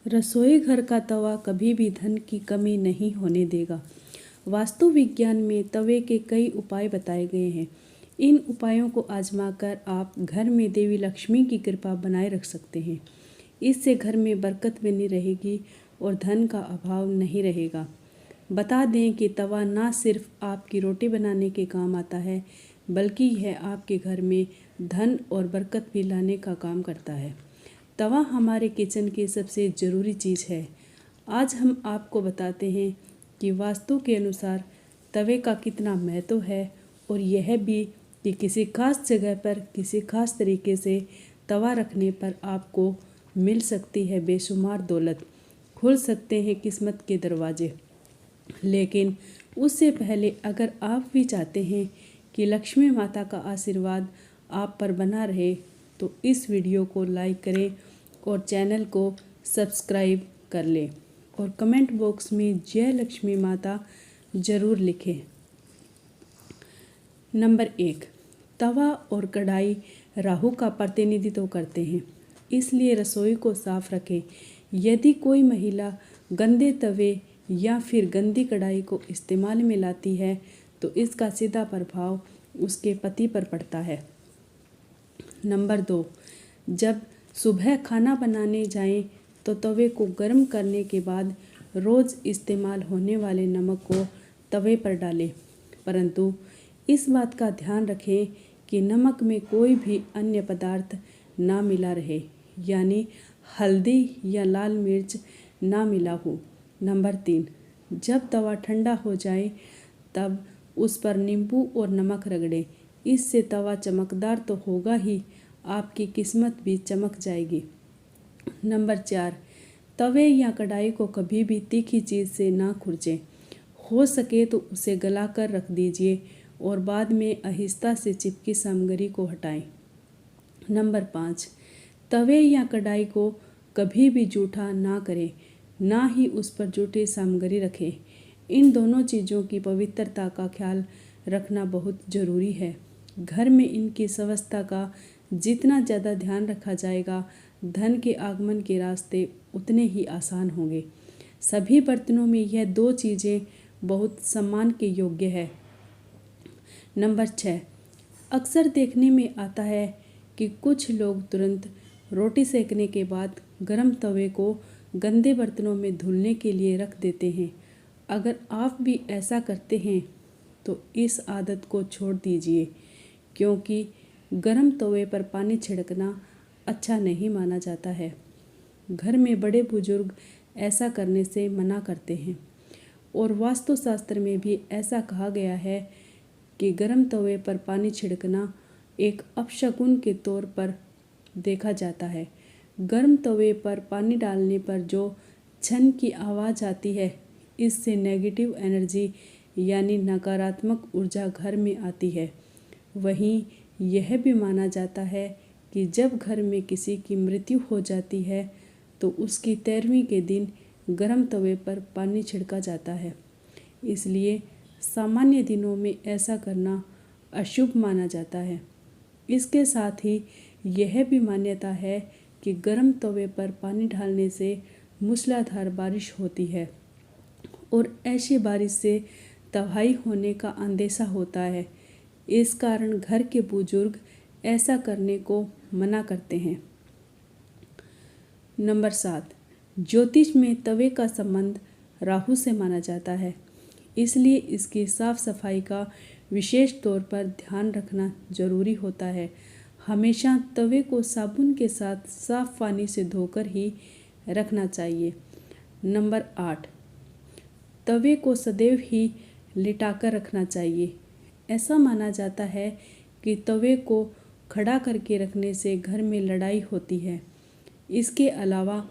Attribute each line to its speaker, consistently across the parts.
Speaker 1: रसोई घर का तवा कभी भी धन की कमी नहीं होने देगा। वास्तु विज्ञान में तवे के कई उपाय बताए गए हैं। इन उपायों को आजमाकर आप घर में देवी लक्ष्मी की कृपा बनाए रख सकते हैं। इससे घर में बरकत बनी रहेगी और धन का अभाव नहीं रहेगा। बता दें कि तवा ना सिर्फ आपकी रोटी बनाने के काम आता है, बल्कि यह आपके घर में धन और बरकत भी लाने का काम करता है। तवा हमारे किचन की सबसे ज़रूरी चीज़ है। आज हम आपको बताते हैं कि वास्तु के अनुसार तवे का कितना महत्व है और यह भी कि किसी खास जगह पर किसी खास तरीके से तवा रखने पर आपको मिल सकती है बेशुमार दौलत, खुल सकते हैं किस्मत के दरवाजे। लेकिन उससे पहले अगर आप भी चाहते हैं कि लक्ष्मी माता का आशीर्वाद आप पर बना रहे तो इस वीडियो को लाइक करें और चैनल को सब्सक्राइब कर लें और कमेंट बॉक्स में जय लक्ष्मी माता ज़रूर लिखें। नंबर 1, तवा और कढ़ाई राहु का प्रतिनिधित्व करते हैं, इसलिए रसोई को साफ रखें। यदि कोई महिला गंदे तवे या फिर गंदी कढ़ाई को इस्तेमाल में लाती है तो इसका सीधा प्रभाव उसके पति पर पड़ता है। नंबर 2, जब सुबह खाना बनाने जाएं तो तवे को गर्म करने के बाद रोज़ इस्तेमाल होने वाले नमक को तवे पर डालें, परंतु इस बात का ध्यान रखें कि नमक में कोई भी अन्य पदार्थ ना मिला रहे, यानी हल्दी या लाल मिर्च ना मिला हो। नंबर 3, जब तवा ठंडा हो जाए तब उस पर नींबू और नमक रगड़ें। इससे तवा चमकदार तो होगा ही, आपकी किस्मत भी चमक जाएगी। नंबर 4, तवे या कढ़ाई को कभी भी तीखी चीज़ से ना खुरचें। हो सके तो उसे गला कर रख दीजिए और बाद में आहिस्ता से चिपकी सामग्री को हटाएं। नंबर 5, तवे या कढ़ाई को कभी भी जूठा ना करें, ना ही उस पर जूठी सामग्री रखें। इन दोनों चीज़ों की पवित्रता का ख्याल रखना बहुत ज़रूरी है। घर में इनकी व्यवस्था का जितना ज़्यादा ध्यान रखा जाएगा, धन के आगमन के रास्ते उतने ही आसान होंगे। सभी बर्तनों में यह 2 चीज़ें बहुत सम्मान के योग्य है। नंबर 6, अक्सर देखने में आता है कि कुछ लोग तुरंत रोटी सेकने के बाद गर्म तवे को गंदे बर्तनों में धुलने के लिए रख देते हैं। अगर आप भी ऐसा करते हैं तो इस आदत को छोड़ दीजिए, क्योंकि गर्म तवे पर पानी छिड़कना अच्छा नहीं माना जाता है। घर में बड़े बुजुर्ग ऐसा करने से मना करते हैं और वास्तुशास्त्र में भी ऐसा कहा गया है कि गर्म तवे पर पानी छिड़कना एक अपशकुन के तौर पर देखा जाता है। गर्म तवे पर पानी डालने पर जो छन की आवाज़ आती है, इससे नेगेटिव एनर्जी यानी नकारात्मक ऊर्जा घर में आती है। वहीं यह भी माना जाता है कि जब घर में किसी की मृत्यु हो जाती है तो उसकी 13वीं के दिन गर्म तवे पर पानी छिड़का जाता है। इसलिए सामान्य दिनों में ऐसा करना अशुभ माना जाता है। इसके साथ ही यह भी मान्यता है कि गर्म तवे पर पानी डालने से मूसलाधार बारिश होती है और ऐसी बारिश से तबाही होने का अंदेशा होता है। इस कारण घर के बुजुर्ग ऐसा करने को मना करते हैं। नंबर 7, ज्योतिष में तवे का संबंध राहु से माना जाता है, इसलिए इसकी साफ सफाई का विशेष तौर पर ध्यान रखना जरूरी होता है। हमेशा तवे को साबुन के साथ साफ पानी से धोकर ही रखना चाहिए। नंबर 8, तवे को सदैव ही लिटाकर रखना चाहिए। ऐसा माना जाता है कि तवे को खड़ा करके रखने से घर में लड़ाई होती है। इसके अलावा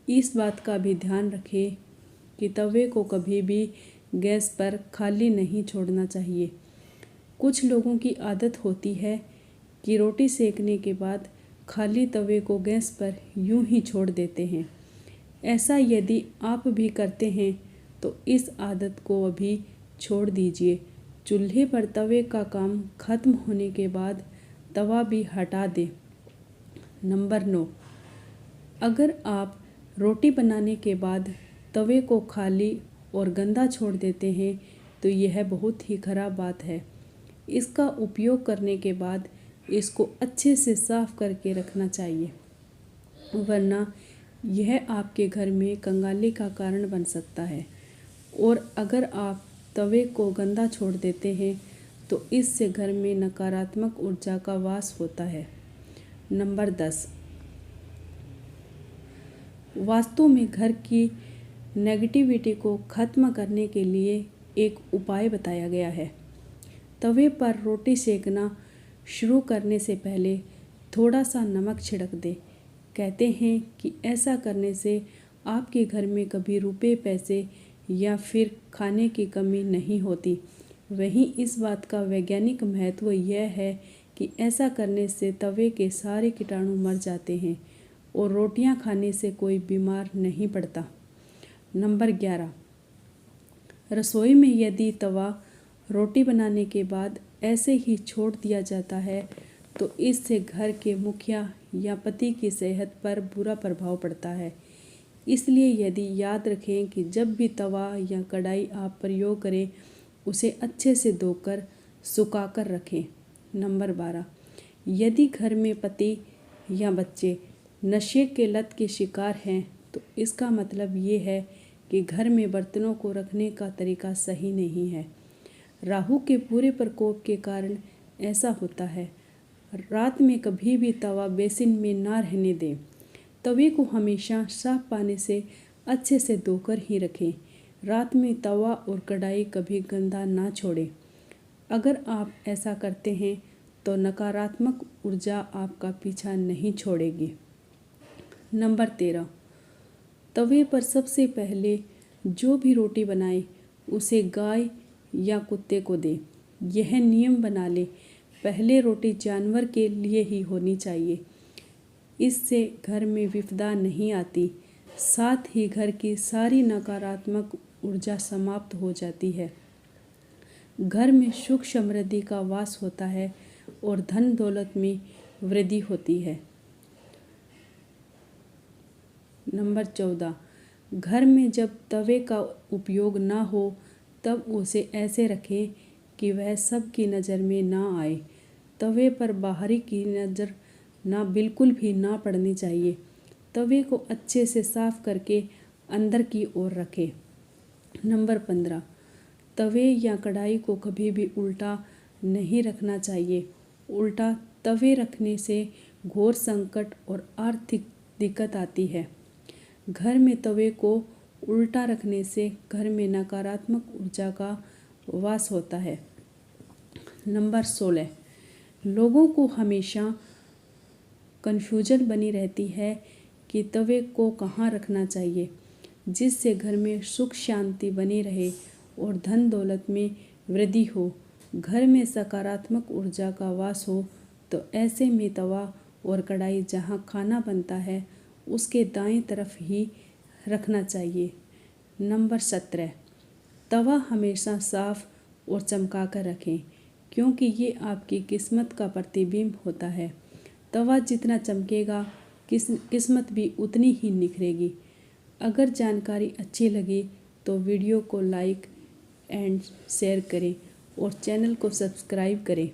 Speaker 1: इस बात का भी ध्यान रखें कि तवे को कभी भी गैस पर खाली नहीं छोड़ना चाहिए। कुछ लोगों की आदत होती है कि रोटी सेकने के बाद खाली तवे को गैस पर यूं ही छोड़ देते हैं। ऐसा यदि आप भी करते हैं तो इस आदत को अभी छोड़ दीजिए। चूल्हे पर तवे का काम खत्म होने के बाद तवा भी हटा दें। नंबर 9, अगर आप रोटी बनाने के बाद तवे को खाली और गंदा छोड़ देते हैं तो यह बहुत ही खराब बात है। इसका उपयोग करने के बाद इसको अच्छे से साफ करके रखना चाहिए, वरना यह आपके घर में कंगाली का कारण बन सकता है। और अगर आप तवे को गंदा छोड़ देते हैं तो इससे घर में नकारात्मक ऊर्जा का वास होता है। नंबर 10, वास्तु में घर की नेगेटिविटी को ख़त्म करने के लिए एक उपाय बताया गया है। तवे पर रोटी सेकना शुरू करने से पहले थोड़ा सा नमक छिड़क दें। कहते हैं कि ऐसा करने से आपके घर में कभी रुपए पैसे या फिर खाने की कमी नहीं होती। वहीं इस बात का वैज्ञानिक महत्व यह है कि ऐसा करने से तवे के सारे कीटाणु मर जाते हैं और रोटियां खाने से कोई बीमार नहीं पड़ता। नंबर 11, रसोई में यदि तवा रोटी बनाने के बाद ऐसे ही छोड़ दिया जाता है तो इससे घर के मुखिया या पति की सेहत पर बुरा प्रभाव पड़ता है। इसलिए यदि याद रखें कि जब भी तवा या कढ़ाई आप प्रयोग करें उसे अच्छे से धोकर सुखाकर रखें। नंबर 12, यदि घर में पति या बच्चे नशे के लत के शिकार हैं तो इसका मतलब ये है कि घर में बर्तनों को रखने का तरीका सही नहीं है। राहु के पूरे प्रकोप के कारण ऐसा होता है। रात में कभी भी तवा बेसिन में ना रहने दें। तवे को हमेशा साफ पानी से अच्छे से धोकर ही रखें। रात में तवा और कढ़ाई कभी गंदा ना छोड़ें। अगर आप ऐसा करते हैं तो नकारात्मक ऊर्जा आपका पीछा नहीं छोड़ेगी। नंबर 13, तवे पर सबसे पहले जो भी रोटी बनाए उसे गाय या कुत्ते को दे। यह नियम बना ले, पहले रोटी जानवर के लिए ही होनी चाहिए। इससे घर में विपदा नहीं आती, साथ ही घर की सारी नकारात्मक ऊर्जा समाप्त हो जाती है। घर में सुख समृद्धि का वास होता है और धन दौलत में वृद्धि होती है। नंबर 14, घर में जब तवे का उपयोग ना हो तब उसे ऐसे रखें कि वह सबकी नज़र में ना आए। तवे पर बाहरी की नज़र बिल्कुल भी ना पड़नी चाहिए। तवे को अच्छे से साफ करके अंदर की ओर रखें। नंबर 15, तवे या कढ़ाई को कभी भी उल्टा नहीं रखना चाहिए। उल्टा तवे रखने से घोर संकट और आर्थिक दिक्कत आती है। घर में तवे को उल्टा रखने से घर में नकारात्मक ऊर्जा का वास होता है। नंबर 16, लोगों को हमेशा कन्फ्यूजन बनी रहती है कि तवे को कहाँ रखना चाहिए, जिससे घर में सुख शांति बनी रहे और धन दौलत में वृद्धि हो, घर में सकारात्मक ऊर्जा का वास हो। तो ऐसे में तवा और कढ़ाई जहाँ खाना बनता है उसके दाएं तरफ ही रखना चाहिए। नंबर 17, तवा हमेशा साफ और चमका कर रखें, क्योंकि ये आपकी किस्मत का प्रतिबिंब होता है। तवा जितना चमकेगा किस्मत भी उतनी ही निखरेगी। अगर जानकारी अच्छी लगी तो वीडियो को लाइक एंड शेयर करें और चैनल को सब्सक्राइब करें।